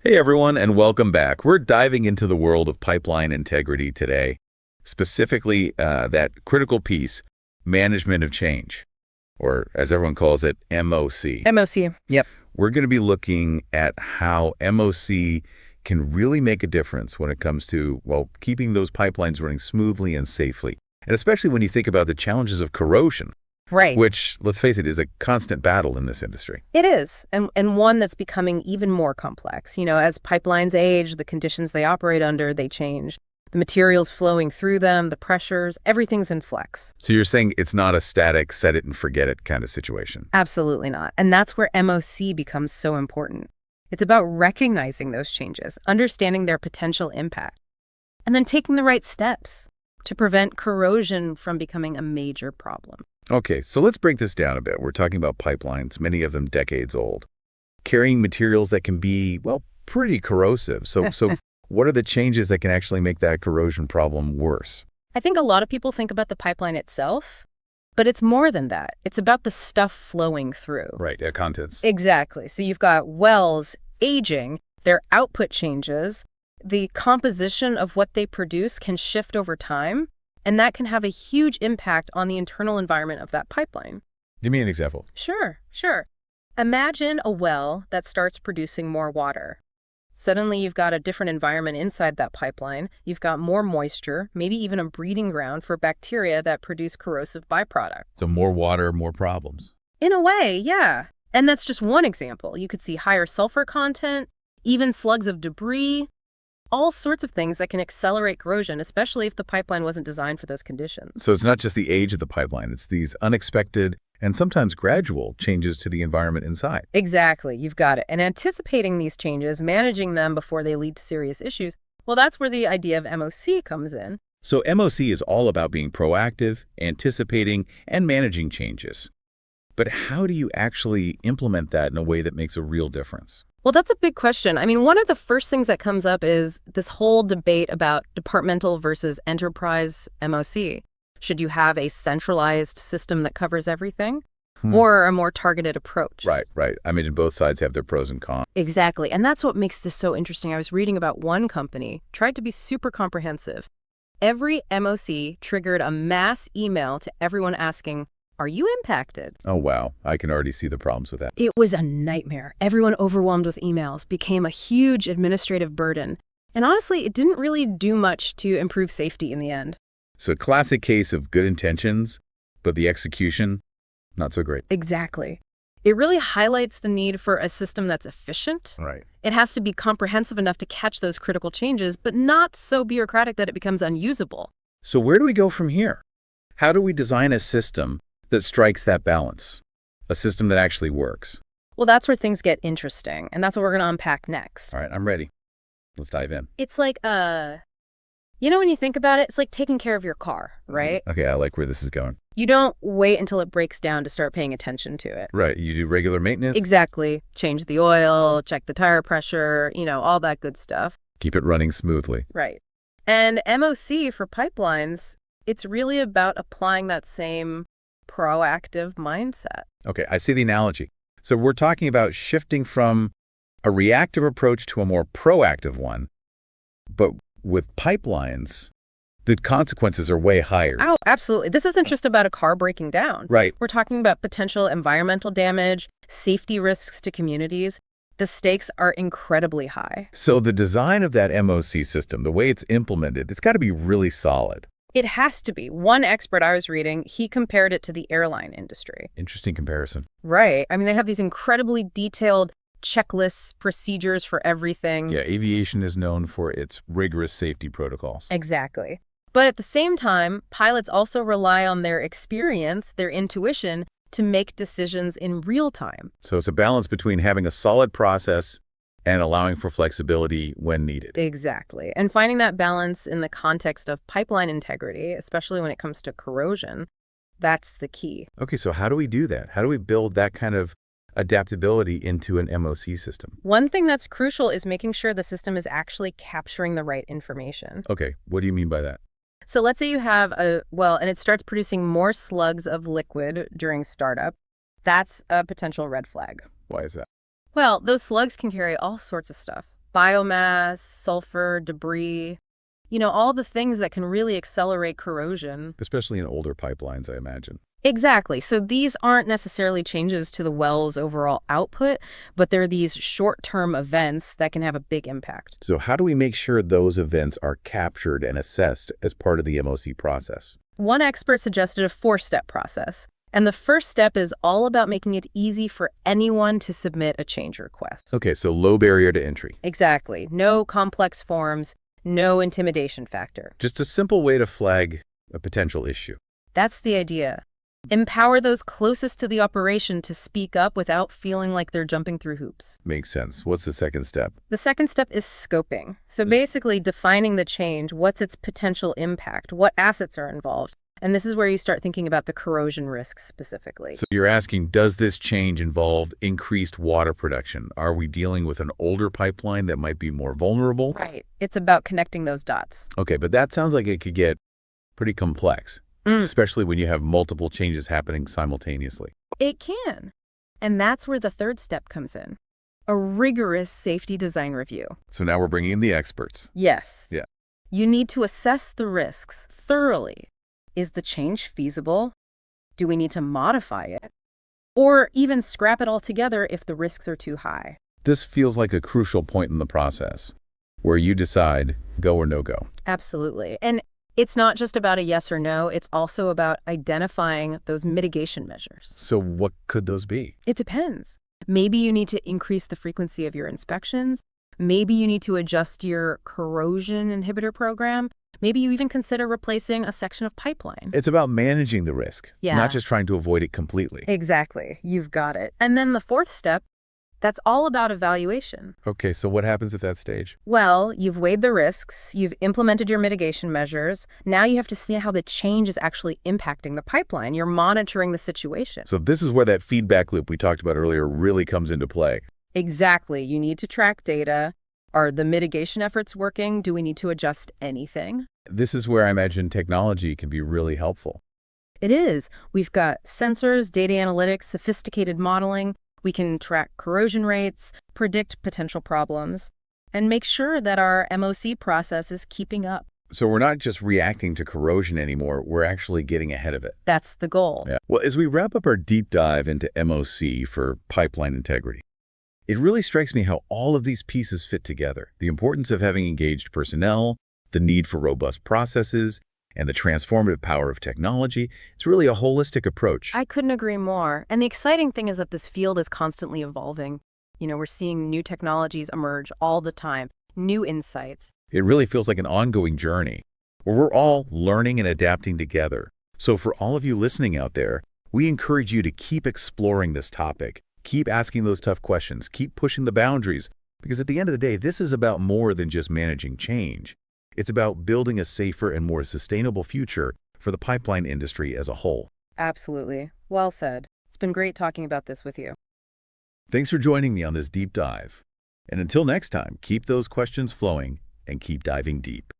Hey everyone, and welcome back. We're diving into the world of pipeline integrity today, specifically that critical piece, management of change, or as everyone calls it, MOC. MOC. Yep. We're going to be looking at how MOC can really make a difference when it comes to, well, keeping those pipelines running smoothly and safely. And especially when you think about the challenges of corrosion, Right. which, let's face it, is a constant battle in this industry. It is, and one that's becoming even more complex. As pipelines age, the conditions they operate under, they change. The materials flowing through them, the pressures, everything's in flux. So you're saying it's not a static, set it and forget it kind of situation. Absolutely not. And that's where MOC becomes so important. It's about recognizing those changes, understanding their potential impact, and then taking the right steps to prevent corrosion from becoming a major problem. Okay, so let's break this down a bit. We're talking about pipelines, many of them decades old, carrying materials that can be, well, pretty corrosive. So what are the changes that can actually make that corrosion problem worse? I think a lot of people think about the pipeline itself, but it's more than that. It's about the stuff flowing through. Right, contents. Exactly. So you've got wells aging, their output changes, the composition of what they produce can shift over time, and that can have a huge impact on the internal environment of that pipeline. Give me an example. Sure. Imagine a well that starts producing more water. Suddenly you've got a different environment inside that pipeline. You've got more moisture, maybe even a breeding ground for bacteria that produce corrosive byproducts. So more water, more problems. In a way, yeah. And that's just one example. You could see higher sulfur content, even slugs of debris, all sorts of things that can accelerate corrosion, especially if the pipeline wasn't designed for those conditions. So it's not just the age of the pipeline, it's these unexpected and sometimes gradual changes to the environment inside. Exactly, you've got it. And anticipating these changes, managing them before they lead to serious issues, well, that's where the idea of MOC comes in. So MOC is all about being proactive, anticipating, and managing changes. But how do you actually implement that in a way that makes a real difference? Well, that's a big question. I mean, one of the first things that comes up is this whole debate about departmental versus enterprise MOC. Should you have a centralized system that covers everything or a more targeted approach? Right. I mean, both sides have their pros and cons. Exactly. And that's what makes this so interesting. I was reading about one company, tried to be super comprehensive. Every MOC triggered a mass email to everyone asking, "Are you impacted?" Oh, wow. I can already see the problems with that. It was a nightmare. Everyone overwhelmed with emails, became a huge administrative burden. And honestly, it didn't really do much to improve safety in the end. So classic case of good intentions, but the execution, not so great. Exactly. It really highlights the need for a system that's efficient. Right. It has to be comprehensive enough to catch those critical changes, but not so bureaucratic that it becomes unusable. So where do we go from here? How do we design a system that strikes that balance? A system that actually works? Well, that's where things get interesting, and that's what we're going to unpack next. All right, I'm ready. Let's dive in. It's like, when you think about it, it's like taking care of your car, right? Okay, I like where this is going. You don't wait until it breaks down to start paying attention to it. Right, you do regular maintenance. Exactly. Change the oil, check the tire pressure, all that good stuff. Keep it running smoothly. Right. And MOC for pipelines, it's really about applying that same proactive mindset. Okay, I see the analogy. So we're talking about shifting from a reactive approach to a more proactive one, but with pipelines, the consequences are way higher. Oh, absolutely. This isn't just about a car breaking down. Right. We're talking about potential environmental damage, safety risks to communities. The stakes are incredibly high. So the design of that MOC system, the way it's implemented, it's got to be really solid. It has to be. One expert I was reading, he compared it to the airline industry. Interesting comparison. Right. I mean, they have these incredibly detailed checklists, procedures for everything. Yeah, aviation is known for its rigorous safety protocols. Exactly. But at the same time, pilots also rely on their experience, their intuition, to make decisions in real time. So it's a balance between having a solid process and allowing for flexibility when needed. Exactly. And finding that balance in the context of pipeline integrity, especially when it comes to corrosion, that's the key. Okay, so how do we do that? How do we build that kind of adaptability into an MOC system? One thing that's crucial is making sure the system is actually capturing the right information. Okay, what do you mean by that? So let's say you have a well, and it starts producing more slugs of liquid during startup. That's a potential red flag. Why is that? Well, those slugs can carry all sorts of stuff. Biomass, sulfur, debris, all the things that can really accelerate corrosion. Especially in older pipelines, I imagine. Exactly. So these aren't necessarily changes to the well's overall output, but they're these short-term events that can have a big impact. So how do we make sure those events are captured and assessed as part of the MOC process? One expert suggested a 4-step process. And the first step is all about making it easy for anyone to submit a change request. Okay, so low barrier to entry. Exactly. No complex forms, no intimidation factor. Just a simple way to flag a potential issue. That's the idea. Empower those closest to the operation to speak up without feeling like they're jumping through hoops. Makes sense. What's the second step? The second step is scoping. So basically defining the change, what's its potential impact, what assets are involved. And this is where you start thinking about the corrosion risk specifically. So you're asking, does this change involve increased water production? Are we dealing with an older pipeline that might be more vulnerable? Right. It's about connecting those dots. Okay, but that sounds like it could get pretty complex, especially when you have multiple changes happening simultaneously. It can. And that's where the third step comes in. A rigorous safety design review. So now we're bringing in the experts. Yes. Yeah. You need to assess the risks thoroughly. Is the change feasible? Do we need to modify it? Or even scrap it altogether if the risks are too high? This feels like a crucial point in the process where you decide go or no go. Absolutely. And it's not just about a yes or no, it's also about identifying those mitigation measures. So what could those be? It depends. Maybe you need to increase the frequency of your inspections. Maybe you need to adjust your corrosion inhibitor program. Maybe you even consider replacing a section of pipeline. It's about managing the risk, Yeah. not just trying to avoid it completely. Exactly. You've got it. And then the fourth step, that's all about evaluation. Okay, so what happens at that stage? Well, you've weighed the risks, you've implemented your mitigation measures. Now you have to see how the change is actually impacting the pipeline. You're monitoring the situation. So this is where that feedback loop we talked about earlier really comes into play. Exactly. You need to track data. Are the mitigation efforts working? Do we need to adjust anything? This is where I imagine technology can be really helpful. It is. We've got sensors, data analytics, sophisticated modeling. We can track corrosion rates, predict potential problems, and make sure that our MOC process is keeping up. So we're not just reacting to corrosion anymore, we're actually getting ahead of it. That's the goal. Yeah. Well, as we wrap up our deep dive into MOC for pipeline integrity, it really strikes me how all of these pieces fit together. The importance of having engaged personnel, the need for robust processes, and the transformative power of technology. It's really a holistic approach. I couldn't agree more. And the exciting thing is that this field is constantly evolving. We're seeing new technologies emerge all the time, new insights. It really feels like an ongoing journey where we're all learning and adapting together. So for all of you listening out there, we encourage you to keep exploring this topic. Keep asking those tough questions. Keep pushing the boundaries. Because at the end of the day, this is about more than just managing change. It's about building a safer and more sustainable future for the pipeline industry as a whole. Absolutely. Well said. It's been great talking about this with you. Thanks for joining me on this deep dive. And until next time, keep those questions flowing and keep diving deep.